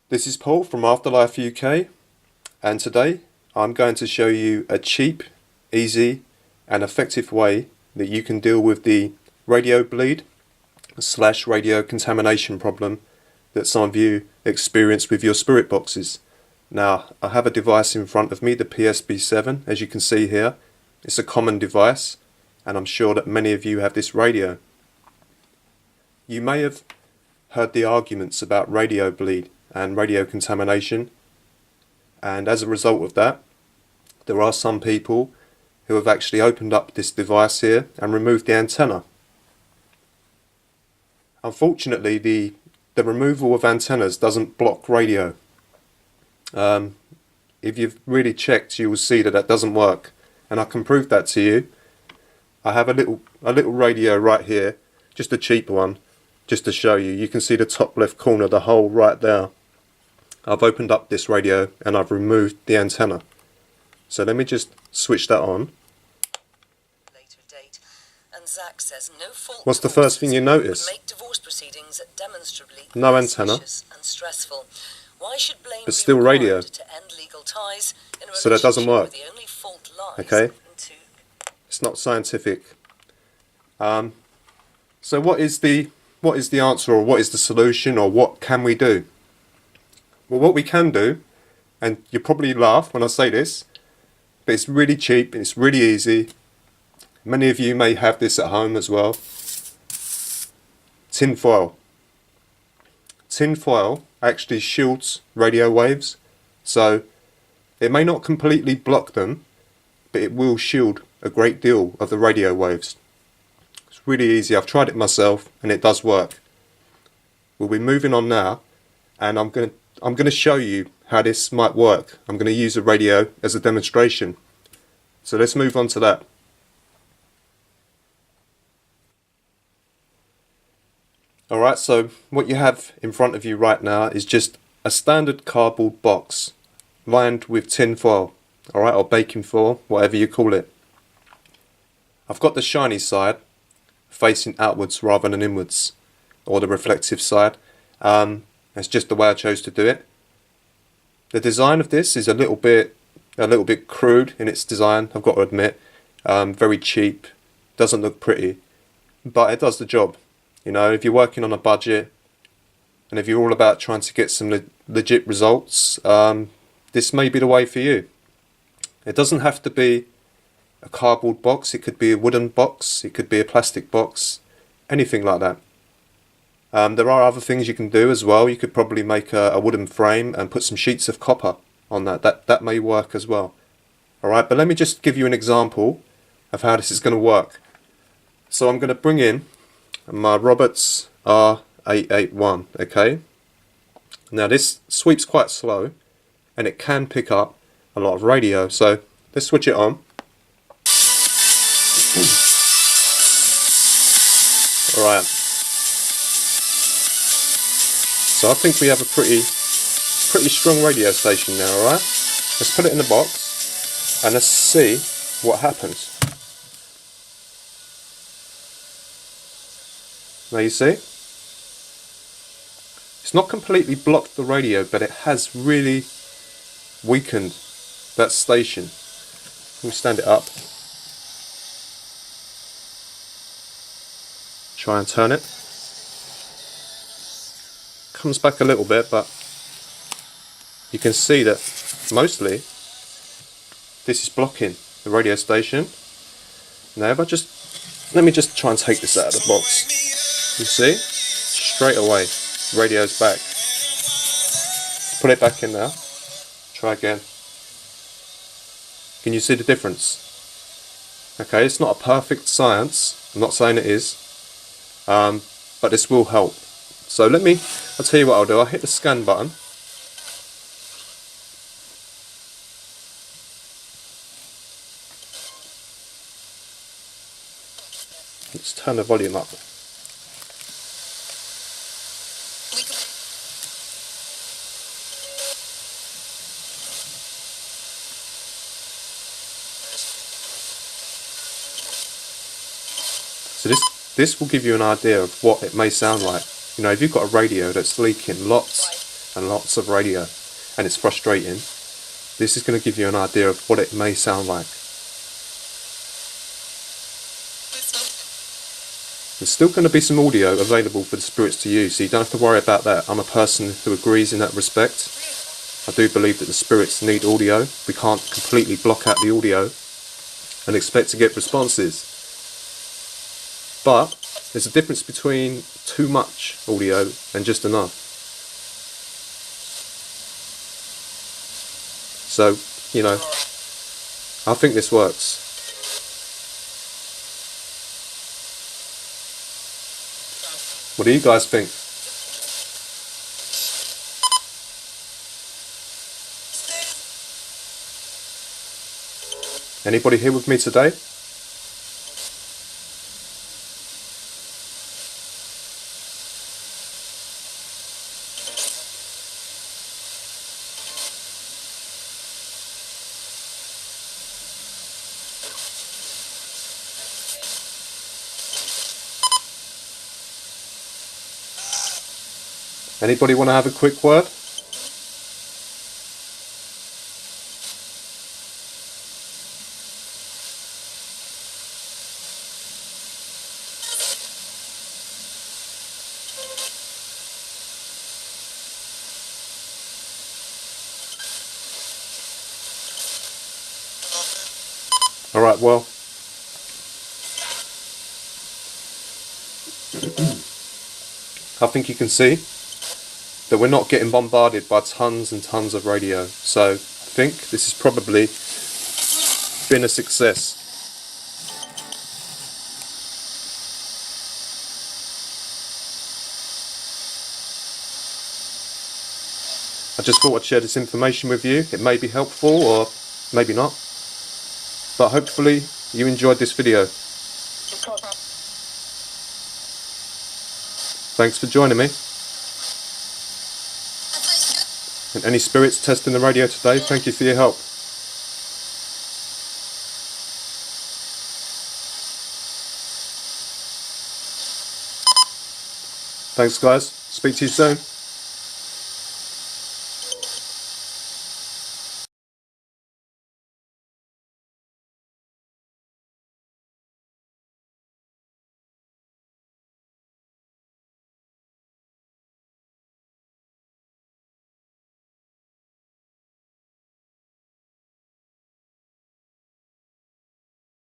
This is Paul from Afterlife UK, and today I'm going to show you a cheap, easy and effective way that you can deal with the radio bleed / radio contamination problem that some of you experience with your spirit boxes. Now, I have a device in front of me, the PSB7, as you can see here. It's a common device, and I'm sure that many of you have this radio. You may have heard the arguments about radio bleed and radio contamination, and as a result of that, there are some people who have actually opened up this device here and removed the antenna. Unfortunately, the removal of antennas doesn't block radio. If you've really checked, you will see that doesn't work, and I can prove that to you. I have a little radio right here, just a cheap one, just to show you. You can see the top left corner, the hole right there. I've opened up this radio and I've removed the antenna. So let me just switch that on. Later date, and Zach says no fault. What's the first thing you notice? Make divorce proceedings demonstrably no antenna. And stressful. Why should blame but still radio. To end legal ties in a so that doesn't work. The only fault lies okay? It's not scientific. So what is the answer, or what is the solution, or what can we do? Well, what we can do, and you probably laugh when I say this, but it's really cheap, it's really easy. Many of you may have this at home as well. Tin foil. Tin foil actually shields radio waves, so it may not completely block them, but it will shield a great deal of the radio waves. It's really easy. I've tried it myself and it does work. We'll be moving on now, and I'm going to show you how this might work. I'm going to use a radio as a demonstration. So let's move on to that. Alright, so what you have in front of you right now is just a standard cardboard box lined with tin foil, alright, or baking foil, whatever you call it. I've got the shiny side facing outwards rather than inwards, or the reflective side. That's just the way I chose to do it. The design of this is a little bit crude in its design, I've got to admit. Very cheap, doesn't look pretty, but it does the job. You know, if you're working on a budget, and if you're all about trying to get some legit results, this may be the way for you. It doesn't have to be a cardboard box, it could be a wooden box, it could be a plastic box, anything like that. There are other things you can do as well. You could probably make a wooden frame and put some sheets of copper on that. That may work as well. Alright, but let me just give you an example of how this is going to work. So I'm going to bring in my Roberts R881, okay? Now this sweeps quite slow, and it can pick up a lot of radio. So let's switch it on. Alright. So I think we have a pretty strong radio station now, alright? Let's put it in the box and let's see what happens. Now you see? It's not completely blocked the radio, but it has really weakened that station. Let me stand it up. Try and turn it. Comes back a little bit, but you can see that mostly this is blocking the radio station. Now if let me just try and take this out of the box. You see? Straight away, radio's back. Put it back in there. Try again. Can you see the difference? Okay, it's not a perfect science. I'm not saying it is. But this will help. So I'll tell you what I'll do. I'll hit the scan button. Let's turn the volume up. So this will give you an idea of what it may sound like. You know, if you've got a radio that's leaking lots and lots of radio, and it's frustrating, this is going to give you an idea of what it may sound like. There's still going to be some audio available for the spirits to use, so you don't have to worry about that. I'm a person who agrees in that respect. I do believe that the spirits need audio. We can't completely block out the audio and expect to get responses. But there's a difference between too much audio and just enough. So, you know, I think this works. What do you guys think? Anybody here with me today? Anybody want to have a quick word? Alright, well, I think you can see that we're not getting bombarded by tons and tons of radio. So I think this has probably been a success. I just thought I'd share this information with you. It may be helpful or maybe not. But hopefully you enjoyed this video. Thanks for joining me. And any spirits testing the radio today, thank you for your help. Thanks guys, speak to you soon.